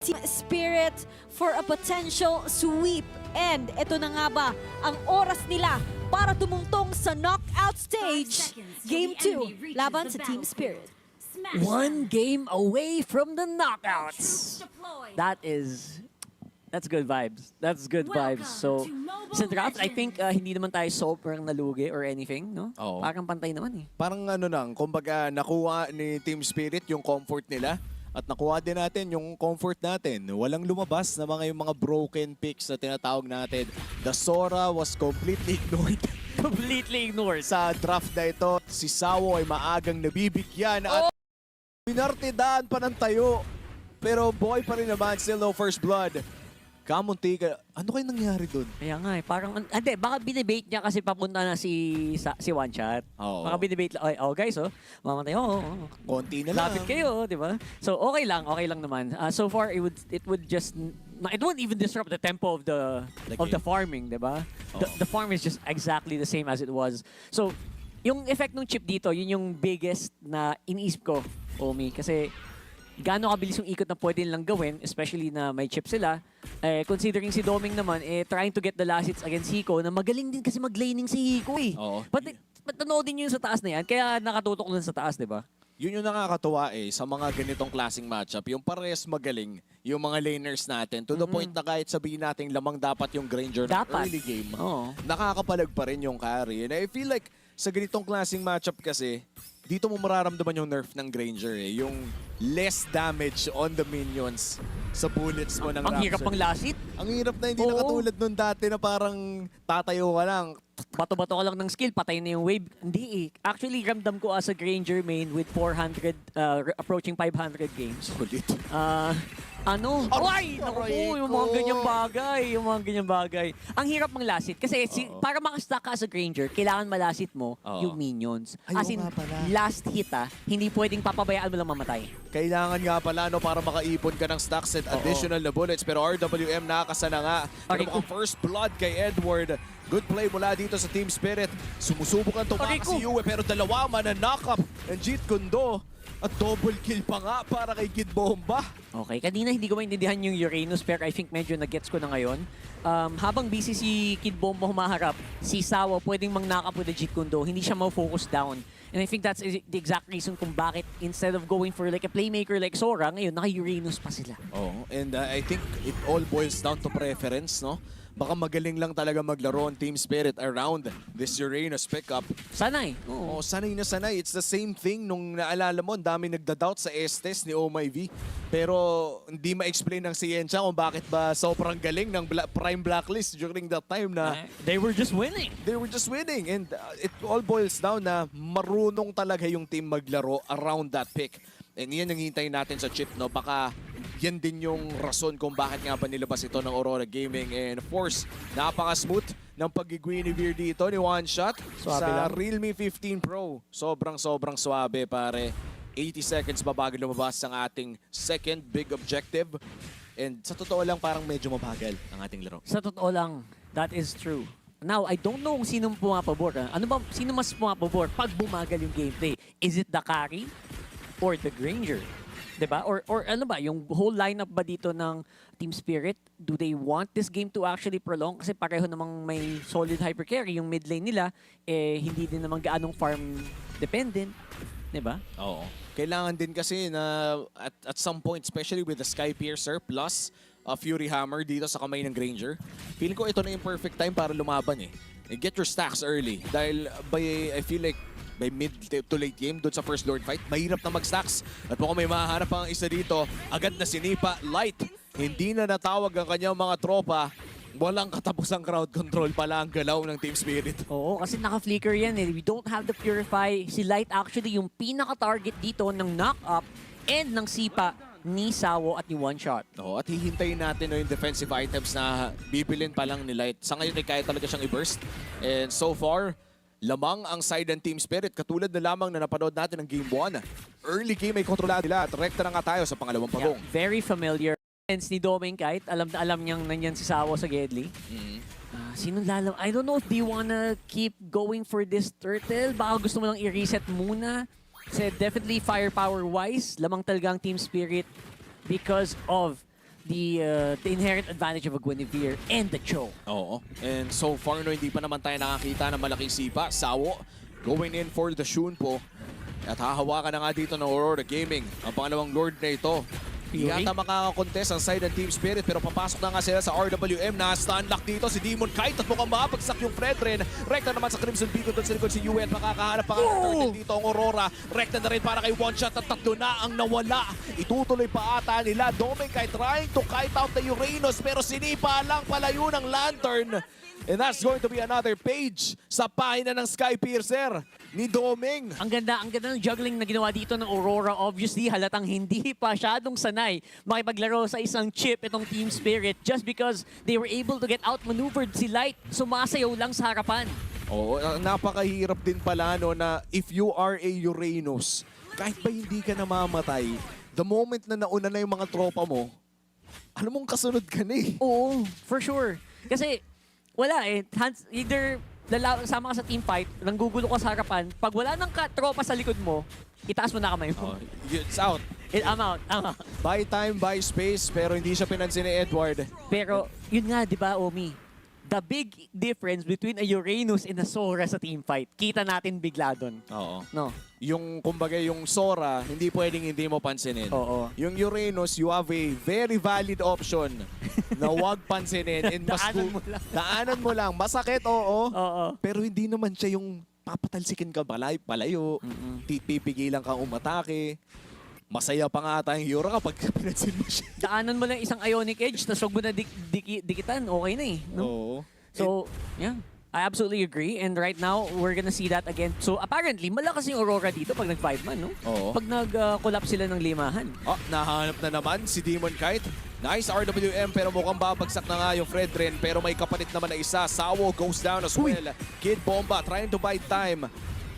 Team Spirit for a potential sweep. And ito na nga ba ang oras nila para tumungtong sa knockout stage. Game 2 laban sa Team Spirit. One game away from the knockouts. That's good vibes. That's good vibes. So, sa draft, I think hindi naman tayo sobrang nalugi or anything, no? Oo. Parang pantay naman eh. Parang ano lang, kumbaga nakuha ni Team Spirit yung comfort nila at nakuha din natin yung comfort natin. Walang lumabas na yung mga broken picks na tinatawag natin. The Sora was completely ignored. Completely ignored. Sa draft na ito, si Sawo ay maagang nabibigyan at pinartidaan pa ng tayo. Pero boy pa rin naman, still no first blood. Kamunti ka. Ano kayo nangyari dun? Kaya nga eh, parang, hindi, baka binibait niya kasi papunta na si One Shot. Oo. Baka binibait lang, oh guys, mamatay, Konti na lang. lapit kayo, di ba? So okay lang naman. So far, it would even disrupt the tempo of the farming, di ba? The farm is just exactly the same as it was. So, yung effect ng chip dito, yun yung biggest na iniisip ko, Omi, kasi gaano kabilis yung ikot na pwede nilang gawin, especially na may chip sila. Considering si Doming naman, trying to get the last hits against Hiko, na magaling din kasi mag-laning si Hiko eh. Oo. But nanoodin yun sa taas na yan, kaya nakatutok dun sa taas, di ba? Yun yung nakakatuwa sa mga ganitong klaseng matchup. Yung parehas magaling yung mga laners natin. To the point na kahit sabihin natin lamang dapat yung Granger ng early game, nakakapalag pa rin yung carry. And I feel like sa ganitong klaseng matchup kasi, dito mo mararamdaman yung nerf ng Granger yung less damage on the minions sa bullets mo ng Rapture. Ang hirap pang lasit. Ang hirap na hindi na katulad nun dati na parang tatayo ka lang. Bato-bato ka lang ng skill, patay na yung wave. Hindi eh. Actually, ramdam ko as a Granger main with 400, approaching 500 games. Sulit. Ay! Naku po, yung mga ganyang bagay. Ang hirap mang lasit. Kasi para makastack ka as a Granger, kailangan malasit mo yung minions. Ay, As in, last hit hindi pwedeng papabayaan mo lang mamatay. Kailangan nga pala para makaipon ka ng stacks at additional na bullets. Pero RWM nakakasa na nga. Pero mukhang first blood kay Edward. Good play mula dito sa Team Spirit. Sumusubukan tumakas si Yue pero dalawa knock up and Jeet Kundo. At double kill pa nga para kay Kid Bomba. Okay, kanina hindi ko maintindihan yung Uranus pero I think medyo nag-gets ko na ngayon. Habang busy si Kid Bomba humaharap, si Sawa pwedeng mang-knock up with the Jeet Kundo. Hindi siya ma-focus down. And I think that's the exact reason kung bakit instead of going for like a playmaker like Sora, ngayon naka-Uranus pa sila. And I think it all boils down to preference, no? Baka magaling lang talaga maglaro ang Team Spirit around this Uranus pickup. Sanay. Sanay na sanay. It's the same thing nung naalala mo, ang dami nagda-doubt sa Estes ni OMIV. Pero hindi ma-explain ng siyensya kung bakit ba sobrang galing ng Prime Blacklist during that time na They were just winning. They were just winning. And it all boils down na marunong talaga yung team maglaro around that pick. And yan ang hintayin natin sa chip, no? Baka yan din yung rason kung bakit nga ba nilabas ito ng Aurora Gaming. And of course, napaka-smooth ng pag-Guinevere dito ni One Shot sa Realme 15 Pro. Sobrang swabe, pare. 80 seconds ba bago lumabas ang ating second big objective. And sa totoo lang, parang medyo mabagal ang ating laro. Sa totoo lang, that is true. Now, I don't know kung sinong pumapabor. Sino mas pumapabor pag bumagal yung gameplay? Is it the carry or the Granger? Diba? Or ano ba, yung whole lineup ba dito ng Team Spirit, do they want this game to actually prolong? Kasi pareho namang may solid hypercarry. Yung mid lane nila, hindi din naman gaanong farm dependent. Diba? Oo. Kailangan din kasi na at some point, especially with the Sky Piercer plus Fury Hammer dito sa kamay ng Granger, feeling ko ito na yung perfect time para lumaban eh. Get your stacks early. Dahil I feel like by mid to late game doon sa first Lord fight, mahirap na mag-stacks. At mukhang may mahahanap pang isa dito, agad na sinipa, Light. Hindi na natawag ang kanyang mga tropa. Walang katapusang crowd control pala ang galaw ng Team Spirit. Oo, kasi naka-flicker yan eh. We don't have the Purify. Si Light actually yung pinaka-target dito ng knock-up and ng sipa ni Sawo at ni One Shot. At hihintayin natin yung defensive items na bibilin pa lang ni Light. Sa ngayon ay kaya talaga siyang i-burst. And so far, lamang ang side ng Team Spirit. Katulad na lamang na napanood natin ng Game 1. Early game ay kontrolado nila at rekta na nga tayo sa pangalawang pagong. Yeah, very familiar. Ni Doming kahit alam na alam niyang nanyan si Sawo sa Gedli. Sinong lalam? I don't know if they wanna keep going for this turtle. Baka gusto mo lang i-reset muna. Kasi definitely firepower-wise, lamang talagang Team Spirit because of the inherent advantage of a Guinevere and the Cho. Oo. And so far, no, hindi pa naman tayo nakakita ng malaking sipa. Sawo going in for the Shunpo. At hahawakan na nga dito ng Aurora Gaming. Ang pangalawang Lord na ito. Hindi Fury? yata makakakontest ang side ng Team Spirit pero papasok na nga sila sa RWM na stunlock dito si Demon Kite at mukhang mapagsak yung Fredrin. Rekta naman sa Crimson Beacon doon sa likod si UN. Makakahanap pa nga ng turtle dito ang Aurora. Rekta na rin para kay One Shot at tatlo na ang nawala. Itutuloy pa ata nila. Doming Kite trying to kite out the Uranus pero sinipa lang palayo ng Lantern. And that's going to be another page sa pahina ng Skypiercer ni Doming. Ang ganda ng juggling na ginawa dito ng Aurora. Obviously, halatang hindi pa masyadong sanay makipaglaro sa isang chip itong Team Spirit just because they were able to get outmaneuvered. Si Light sumasayaw lang sa harapan. Oo, napakahirap din pala no na if you are a Uranus, kahit ba hindi ka namamatay, the moment na nauna na yung mga tropa mo, alam mong kasunod ka na eh. Oo, for sure. Kasi wala eh. Either sama ka sa team fight, nanggugulo ka sa harapan, pag wala nang tropa sa likod mo, itaas mo na kamay mo. It's out. I'm out. Buy time, buy space, pero hindi siya pinansin ni Edward. Pero, yun nga, di ba, Omi? The big difference between a Uranus and a Sora sa team fight, kita natin bigla doon. Oo. No? Yung, kumbaga, yung Sora, hindi pwedeng hindi mo pansinin. Oo. Yung Uranus, you have a very valid option na huwag pansinin. And Daanan mo lang. Daanan mo lang. Masakit, oo. Oo. Pero hindi naman siya yung papatalsikin ka palayo. Pipigilan kang umatake. Masaya pa nga tayong Yura kapag pinansin mo siya. Daanan mo lang isang Ionic Edge, tapos huwag mo na dikitan, okay na eh. No? Oo. So, yeah. I absolutely agree. And right now, we're gonna see that again. So, apparently, malakas yung Aurora dito pag nag-5 man, no? Oo. Pag nag-collapse sila ng limahan. Oh, nahanap na naman si Demon Kite. Nice RWM pero mukhang babagsak na nga yung Fredrin. Pero may kapalit naman na isa. Sawo goes down as well. Kid Bomba trying to buy time.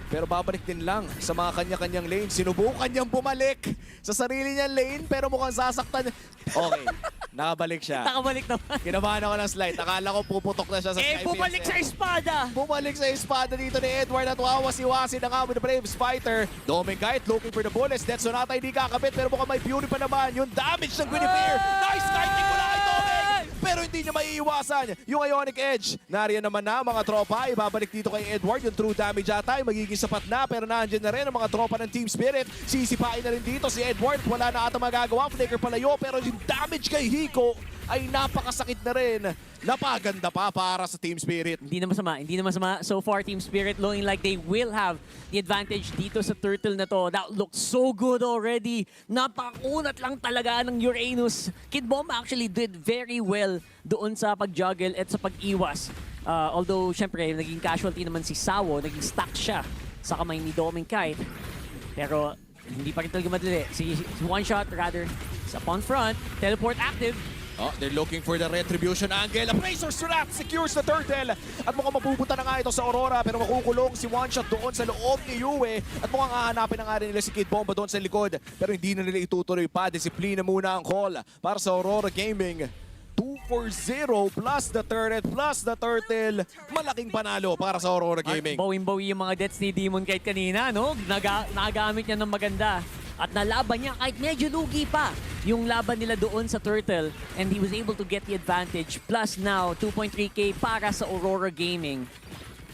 Pero babalik din lang sa mga kanya-kanyang lane. Sinubukan niyang bumalik sa sarili niyang lane pero mukhang sasaktan. Okay, nakabalik siya. Nakabalik naman. Kinabahan ako ng slide. Akala ko puputok na siya sa Sky Bumalik sa espada! Bumalik sa espada dito ni Edward at wawasi-wasi na nga with the Braves fighter. Doming Kite looking for the bullets. Dead Sonata hindi kakabit pero mukhang may Fury pa naman. Yung damage ng Guinevere. Nice kiting mula kay Doming! Pero hindi niya maiiwasan yung Ionic Edge. Nariyan naman na mga tropa. Ibabalik dito kay Edward. Yung true damage ata ay magiging sapat na. Pero nandiyan na rin ang mga tropa ng Team Spirit. Sisipain na rin dito si Edward. Wala na ata magagawa. Flicker palayo. Pero yung damage kay Hiko ay napakasakit na rin. Napaganda pa para sa Team Spirit. Hindi na masama. So far, Team Spirit looking like they will have the advantage dito sa turtle na to. That looks so good already. Napakunat lang talaga ng Uranus. Kid Bomba actually did very well doon sa pag-juggle at sa pag-iwas. Although, syempre, naging casualty naman si Sawo. Naging stuck siya sa kamay ni Doming Kite. Pero, hindi pa rin talaga madali. Si One Shot, rather, sa pawn front. Teleport active. Oh, they're looking for the retribution angle. Razor Strap secures the turtle. At mukhang mapupunta na nga ito sa Aurora pero makukulong si One Shot doon sa loob ni Yue. At mukhang hahanapin na nga rin nila si Kid Bomba doon sa likod. Pero hindi na nila itutuloy pa. Disiplina muna ang call para sa Aurora Gaming. 2-4-0 plus the turret plus the turtle. Malaking panalo para sa Aurora Gaming. Bawing-bawi yung mga deaths ni Demon Kite kanina, no? Nagamit niya ng maganda. At nalaban niya kahit medyo lugi pa yung laban nila doon sa Turtle. And he was able to get the advantage. Plus now, 2.3k para sa Aurora Gaming.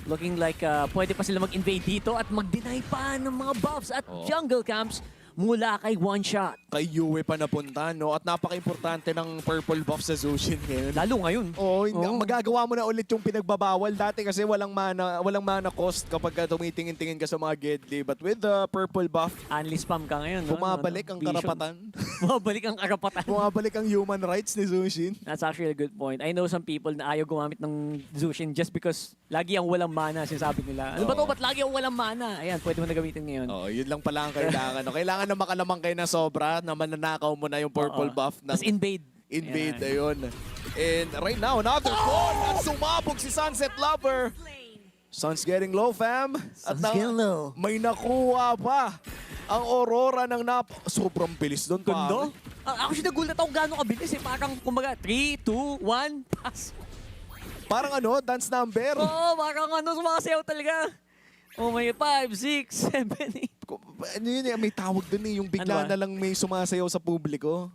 Looking like pwede pa sila mag-invade dito at mag-deny pa ng mga buffs at jungle camps mula kay One Shot. Kay Yue pa napunta, no? At napaka-importante ng purple buff sa Zushin ngayon. Lalo ngayon. Oo, magagawa mo na ulit yung pinagbabawal. Dati kasi walang mana cost kapag tumitingin-tingin ka sa mga Gedli. But with the purple buff, Unli spam ka ngayon. No? bumabalik ang Vision. karapatan. Bumabalik ang karapatan. Bumabalik ang human rights ni Zushin. That's actually a good point. I know some people na ayaw gumamit ng Zushin just because lagi ang walang mana, sinasabi nila. Ano ba to? Ba't lagi ang walang mana? Ayan, pwede mo na gamitin ngayon. Oo, yun lang pala ang kailangan. No? Kailangan na makalamang kayo na sobra na mananakaw mo na yung purple buff. Tapos invade. Invade, Ayan. ayun. And right now, another call at sumabog si Sunset Lover. Sun's getting low, fam. At getting low. May nakuha pa ang Aurora ng sobrang bilis doon, Kundo? pare. Actually, nagulat ako gano'ng kabilis eh. Parang, kumbaga, 3, 2, 1, pass. Parang ano, dance number. Oo, parang ano, sumasayaw talaga. Oh my, 5, 6, 7, 8. Ano yun eh, may tawag dun eh, yung bigla Ano ba? na lang may sumasayaw sa publiko.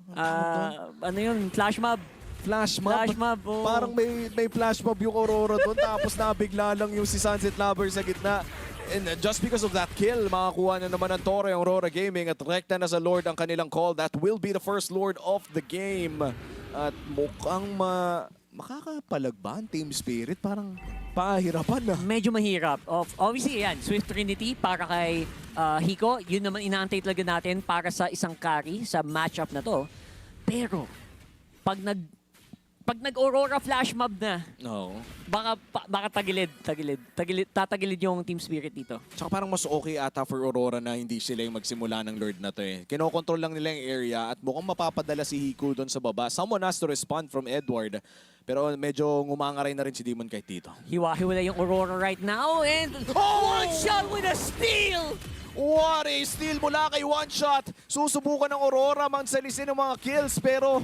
Ano yun? Flash mob. Flash mob. Flash mob, oh. Parang may flash mob yung Aurora doon, tapos nabigla lang yung si Sunset Lover sa gitna. And just because of that kill, makakuha na naman ng Torre ang Aurora Gaming at rekta na sa Lord ang kanilang call. That will be the first Lord of the game. At mukhang makakapalag ba ang Team Spirit? Parang pahirapan na. Medyo mahirap. Obviously, yan, Swift Trinity para kay Hiko. Yun naman inaantay talaga natin para sa isang carry sa matchup na to. Pero, pag nag-Aurora Flash Mob na, No. baka tatagilid yung Team Spirit dito. Tsaka parang mas okay ata for Aurora na hindi sila yung magsimula ng Lord na to eh. Kinokontrol lang nila yung area at mukhang mapapadala si Hiku doon sa baba. Someone has to respond from Edward. Pero medyo ngumangaray na rin si Demon Kite dito. Hiwa-hiwala yung Aurora right now and one shot with a steal! What a steal mula kay One Shot. Susubukan ng Aurora mansalisin ng mga kills pero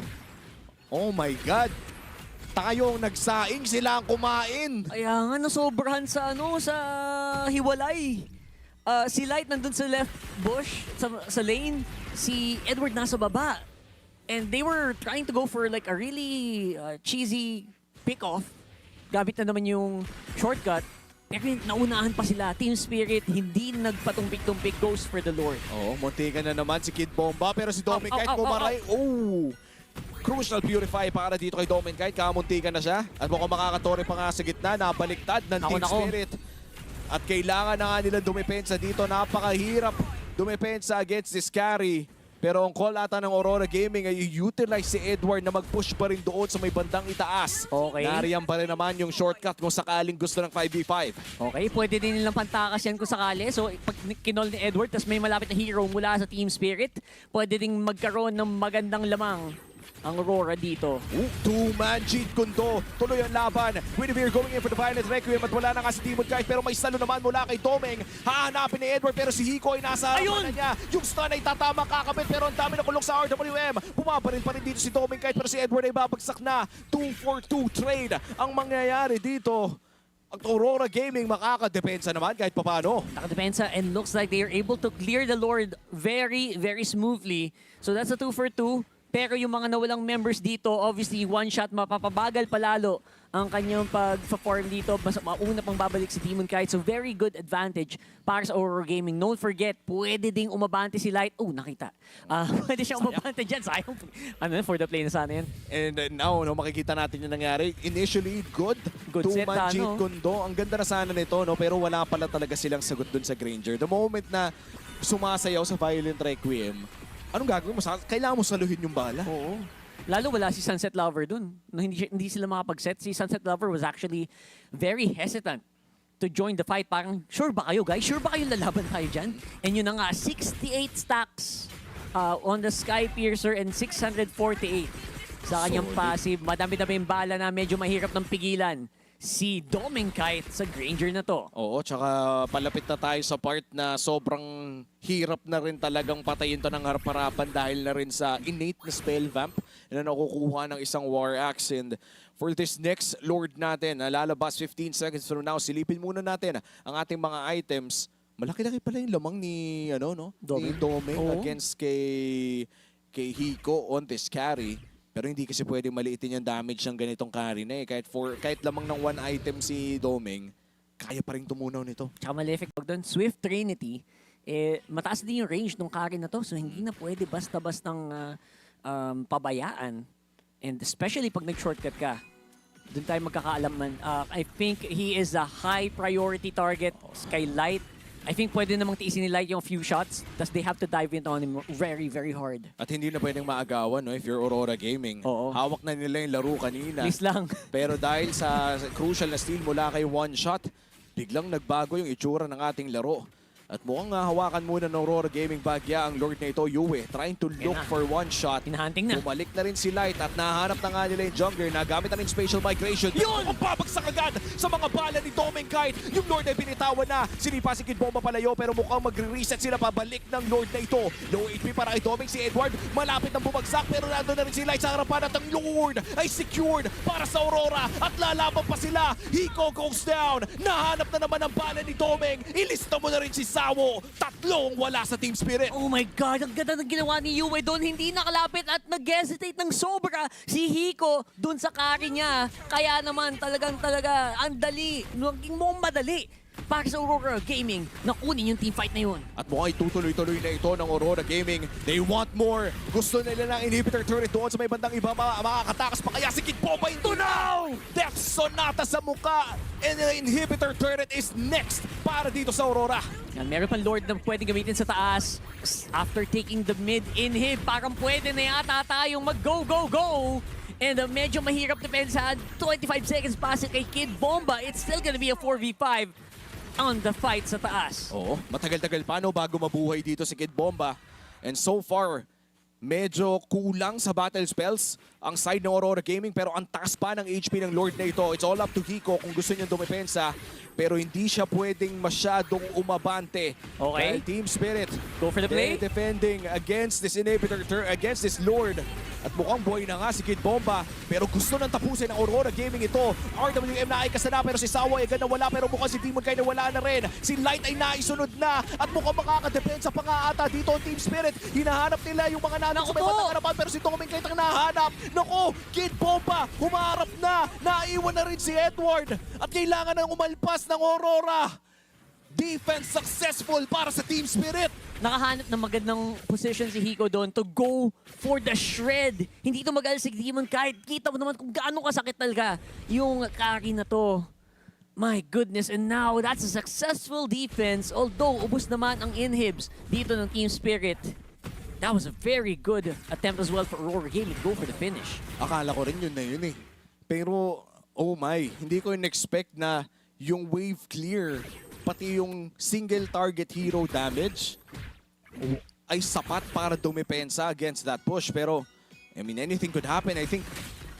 oh my God. Tayo ang nagsaing, sila ang kumain. Kaya nga nasobrahan sa hiwalay. Si Light nandun sa left bush, sa lane. Si Edward nasa baba. And they were trying to go for like a really cheesy pick-off. Gamit na naman yung shortcut. Pero naunahan pa sila. Team Spirit, hindi nagpatumpik-tumpik, goes for the Lord. Oh, muntikan na naman si Kid Bomba pero si Dominic Kite Ow. kumaray. Oh! Crucial Purify para dito kay Dominic Kite. Kamuntikan na siya. At mukhang makakatore pa nga sa gitna. Nabaliktad ng Team Spirit. At kailangan na nga nila dumepensa dito. Napakahirap dumepensa against this carry. Pero ang call ata ng Aurora Gaming ay i-utilize si Edward na mag-push pa rin doon sa may bandang itaas. Okay. Nariyan pa rin naman yung shortcut kung sakaling gusto ng 5v5. Okay, pwede din nilang pantakas yan kung sakali. So, pag kinol ni Edward, tas may malapit na hero mula sa Team Spirit, pwede ding magkaroon ng magandang lamang ang Aurora dito. Two-man cheat kundo. Tuloy ang laban. Winivere going in for the Violent Requiem at wala na nga si Demon Kite pero may salo naman mula kay Domeng. Hahanapin ni Edward pero si Hiko ay nasa harapan na niya. Yung stun ay tatama kakabit pero ang dami na kulong sa RWM. Bumabaril pa rin dito si Domeng Kite pero si Edward ay babagsak na. 2-for-2 trade ang mangyayari dito. Ang Aurora Gaming makakadepensa naman kahit papano. Nakadepensa and looks like they are able to clear the Lord very, very smoothly. So that's a 2-for-2. Pero yung mga nawalang members dito, obviously, one shot mapapabagal palalo ang kanyang pag-farm dito. Mas mauna pang babalik si Demon Kite. So very good advantage para sa Aurora Gaming. Don't forget, pwede ding umabante si Light. Oh, nakita. Pwede siya umabante dyan. Sayang. For the play na sana yan. And now, makikita natin yung nangyari. Initially, good set, two-man cheat no? kundo. Ang ganda na sana nito, no? Pero wala pala talaga silang sagot dun sa Granger. The moment na sumasayaw sa Violent Requiem, anong gagawin mo? Kailangan mo saluhin yung bala. Oo. Lalo wala si Sunset Lover dun. No, hindi sila makapag-set. Si Sunset Lover was actually very hesitant to join the fight. Parang, sure ba kayo guys? Sure ba kayo lalaban tayo dyan? And yun na nga, 68 stacks on the Sky Piercer and 648 sa kanyang Solid. passive. Madami-dami yung bala na medyo mahirap ng pigilan. Si Dominic Kite sa Granger na to. Oo, tsaka palapit na tayo sa part na sobrang hirap na rin talagang patayin to ng harap-harapan dahil na rin sa innate na spell vamp na nakukuha ng isang War Axe. And for this next Lord natin, lalabas 15 seconds from now, silipin muna natin ang ating mga items. Malaki-laki pala yung lamang ni, ni Domeng against kay Hiko on this carry. Pero hindi kasi pwede maliitin yung damage ng ganitong carry na eh. Kahit lamang ng one item si Domeng, kaya pa rin tumunaw nito. Tsaka Malefic pag doon, Swift Trinity, mataas din yung range ng carry na to. So hindi na pwede basta-bastang pabayaan. And especially pag nag-shortcut ka, doon tayo magkakaalaman. I think he is a high priority target, Skylight. I think pwede namang tiisin ni Light yung few shots, tas they have to dive in on him very, very hard. At hindi na pwedeng maagawan, no, if you're Aurora Gaming. Oo. Hawak na nila yung laro kanina. Please lang. Pero dahil sa crucial na steal mula kay One Shot, biglang nagbago yung itsura ng ating laro. At mukhang hawakan muna ng Aurora Gaming Bagya ang Lord na ito, Yue. Trying to look na. for one shot. Hinahunting na. Bumalik na rin si Light at nahanap na nga nila yung jungler na gamit na rin spatial migration. Yun! Ang babagsak agad sa mga bala ni Domenkite. Yung Lord ay binitawan na. Sinipa si Kid Bomba palayo pero mukhang magre-reset sila pabalik ng Lord na ito. Low HP para kay Domeng. Si Edward malapit ng bumagsak pero nandun na rin si Light sa harapan at ang Lord ay secured para sa Aurora at lalaban pa sila. Hiko goes down. Nahanap na naman ang bala ni Domeng. Ilista mo na rin si Sawo. Tatlong wala sa Team Spirit. Oh my God, ang ganda ng ginawa ni Yue doon. Hindi nakalapit at nag-hesitate ng sobra si Hiko doon sa carry niya. Kaya naman talaga ang dali. Naging mo madali para sa Aurora Gaming na kunin yung team fight na yun. At mukhang itutuloy-tuloy na ito ng Aurora Gaming. They want more. Gusto nila ng inhibitor turret doon sa may bandang iba. Makakatakas pa kaya si Kid Bomba ito na! Death Sonata sa muka. And the inhibitor turret is next para dito sa Aurora. Yan, meron pang Lord na pwede gamitin sa taas. After taking the mid inhib, parang pwede na yata tayong mag-go-go-go. And medyo mahirap depensahan. 25 seconds pass kay Kid Bomba. It's still gonna be a 4v5 on the fight sa taas. Oo, matagal-tagal pa no bago mabuhay dito si Kid Bomba. And so far, medyo kulang sa battle spells ang side ng Aurora Gaming pero ang taas pa ng HP ng Lord na ito. It's all up to Hiko kung gusto niyang dumepensa pero hindi siya pwedeng masyadong umabante. Okay. Dahil Team Spirit, Go for the play. they're defending against this inhibitor, against this Lord. At mukhang buhay na nga si Kid Bomba pero gusto nang tapusin ng Aurora Gaming ito. RWM na ay kasana pero si Sawa ay agad nawala pero mukhang si Demon Kai nawala na rin. Si Light ay naisunod na at mukhang makakadepensa pa nga ata dito ang Team Spirit. Hinahanap nila yung mga nanay sa may batang harapan pero si Tomeng Kite ang nahanap. Naku, Kid Bomba humarap na. Naiwan na rin si Edward at kailangan ng umalpas ng Aurora. Defense successful para sa Team Spirit. Nakahanap ng magandang position si Hiko doon to go for the shred. Hindi ito mag-alis si Demon kahit kita mo naman kung gaano kasakit talaga yung carry na to. My goodness, and now that's a successful defense. Although, ubos naman ang inhibs dito ng Team Spirit. That was a very good attempt as well for Aurora Gaming to go for the finish. Akala ko rin yun na yun eh. Pero, oh my, hindi ko in-expect na yung wave clear, pati yung single target hero damage, ay sapat para dumepensa against that push. Pero, I mean, anything could happen. I think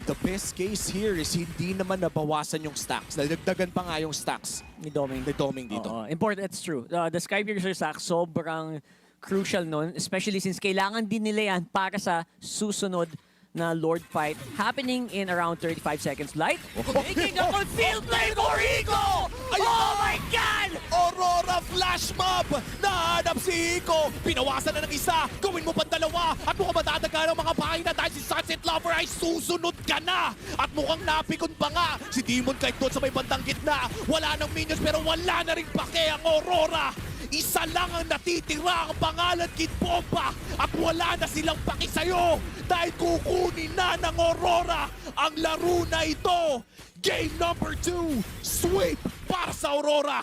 the best case here is hindi naman nabawasan yung stacks. Nagdagdagan pa nga yung stacks Ni Doming. ni Doming dito. Important, it's true. The Skypiercer sack sobrang crucial nun, especially since kailangan din nila yan para sa susunod na Lord fight happening in around 35 seconds. Light, making a good field play for Hiko! Oh my God! Aurora Flash Mob! Nahanap si Hiko! Pinawasan na ng isa! Gawin mo pa dalawa! At mukhang madadaga ng mga bahay na dahil si Sunset Lover ay susunod ka na! At mukhang napikon pa nga si Demon kahit doon sa may bandang gitna. Wala ng minions pero wala na rin pake ang Aurora! Isa lang ang natitira, ang pangalan Kid Bomba at wala na silang paki sa'yo dahil kukunin na ng Aurora ang laro na ito. Game number 2, sweep para sa Aurora.